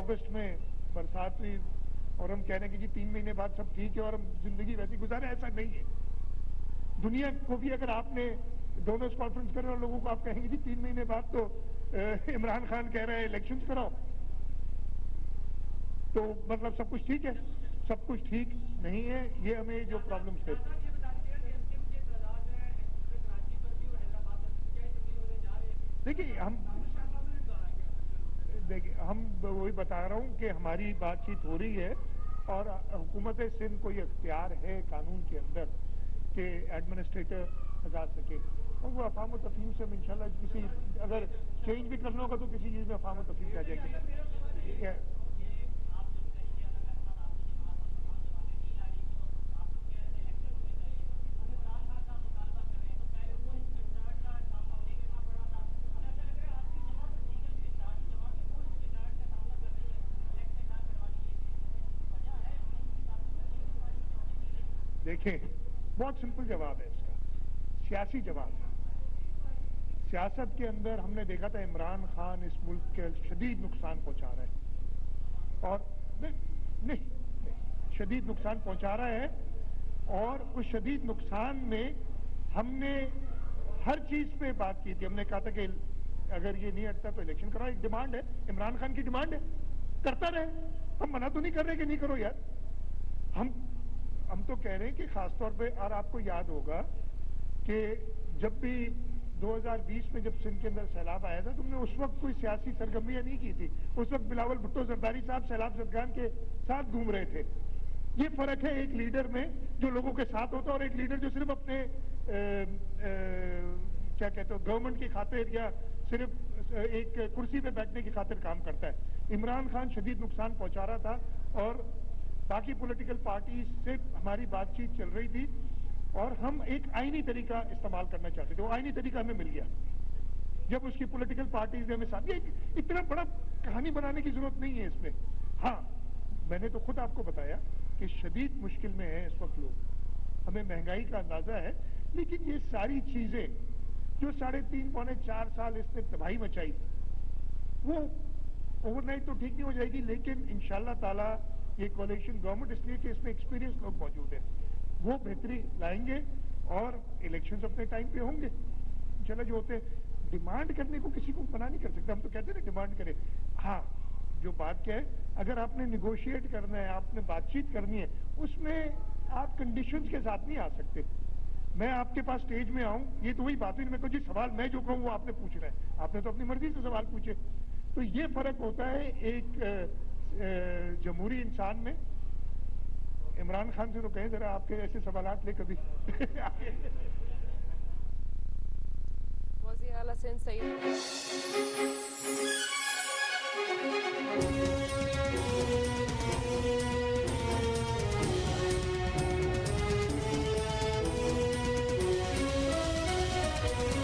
اگست میں برسات ہوئی اور ہم کہہ رہے ہیں کہ جی 3 مہینے بعد سب ٹھیک ہے اور ہم زندگی ویسی گزارے، ایسا نہیں ہے. دنیا کو بھی اگر آپ نے ڈونرز کانفرنس کرے اور لوگوں کو آپ کہیں گے جی 3 مہینے بعد تو عمران خان کہہ رہے ہیں الیکشنز کراؤ، تو مطلب سب کچھ ٹھیک ہے. سب کچھ ٹھیک نہیں ہے. یہ ہمیں جو پرابلمس تھے، دیکھیے ہم وہی بتا رہا ہوں کہ ہماری بات چیت ہو رہی ہے اور حکومت سندھ کو یہ اختیار ہے قانون کے اندر کہ ایڈمنسٹریٹر لگا سکے، اور وہ افہام و تفہیم سے ہم انشاءاللہ کسی اگر چینج بھی کرنا ہوگا تو کسی چیز میں افہام و تفہیم سے آ جائے گی. دیکھیں بہت سمپل جواب ہے اس کا، سیاسی جواب ہے. سیاست کے اندر ہم نے دیکھا تھا عمران خان اس ملک کے شدید نقصان پہنچا رہا ہے، اور نہیں شدید نقصان پہنچا رہا ہے، اور اس شدید نقصان میں ہم نے ہر چیز پہ بات کی تھی. ہم نے کہا تھا کہ اگر یہ نہیں ہٹتا تو الیکشن کراؤ. ایک ڈیمانڈ ہے، عمران خان کی ڈیمانڈ ہے، کرتا رہے. ہم منع تو نہیں کر رہے کہ نہیں کرو یار. ہم تو کہہ رہے ہیں کہ خاص طور پہ، اور آپ کو یاد ہوگا کہ جب بھی 2020 میں جب سندھ کے اندر سیلاب آیا تھا تم نے اس وقت کوئی سیاسی سرگرمیاں نہیں کی تھی. اس وقت بلاول بھٹو زرداری صاحب سیلاب زدگان کے ساتھ گھوم رہے تھے. یہ فرق ہے ایک لیڈر میں جو لوگوں کے ساتھ ہوتا ہے اور ایک لیڈر جو صرف اپنے کیا کہتے ہو گورنمنٹ کی خاطر یا صرف ایک کرسی پہ بیٹھنے کی خاطر کام کرتا ہے. عمران خان شدید نقصان پہنچا رہا تھا اور باقی پولیٹیکل پارٹیز سے ہماری بات چیت چل رہی تھی اور ہم ایک آئینی طریقہ استعمال کرنا چاہتے تھے. وہ آئینی طریقہ ہمیں مل گیا جب اس کی پولیٹیکل پارٹیز نے ہمیں ساتھ. یہ اتنا بڑا کہانی بنانے کی ضرورت نہیں ہے اس میں. ہاں میں نے تو خود آپ کو بتایا کہ شدید مشکل میں ہیں اس وقت لوگ، ہمیں مہنگائی کا اندازہ ہے، لیکن یہ ساری چیزیں جو 3.5 پونے 4 سال اس نے تباہی مچائی وہ اوور نائٹ تو ٹھیک نہیں ہو جائے گی، لیکن انشاءاللہ تعالی یہ کولیشن گورنمنٹ اس لیے کہ اس میں ایکسپیرینس لوگ موجود ہیں، وہ بہتری لائیں گے اور الیکشنز اپنے ٹائم پہ ہوں گے انشاءاللہ. جو ہوتے ڈیمانڈ کرنے کو کسی کو منع نہیں کر سکتا. ہم تو کہتے ہیں نا ڈیمانڈ کرے. ہاں جو بات کیا ہے، اگر آپ نے نیگوشیٹ کرنا ہے، آپ نے بات چیت کرنی ہے، اس میں آپ کنڈیشنز کے ساتھ نہیں آ سکتے. میں آپ کے پاس سٹیج میں آؤں، یہ تو وہی بات ہوئی، میں تو جی سوال میں جو کہوں وہ آپ نے پوچھنا ہے، آپ نے تو اپنی مرضی سے سوال پوچھے. تو یہ فرق ہوتا ہے ایک جمہوری انسان میں. عمران خان سے تو کہیں ذرا آپ کے ایسے سوالات لے کبھی. وزیر اعلیٰ سندھ سعید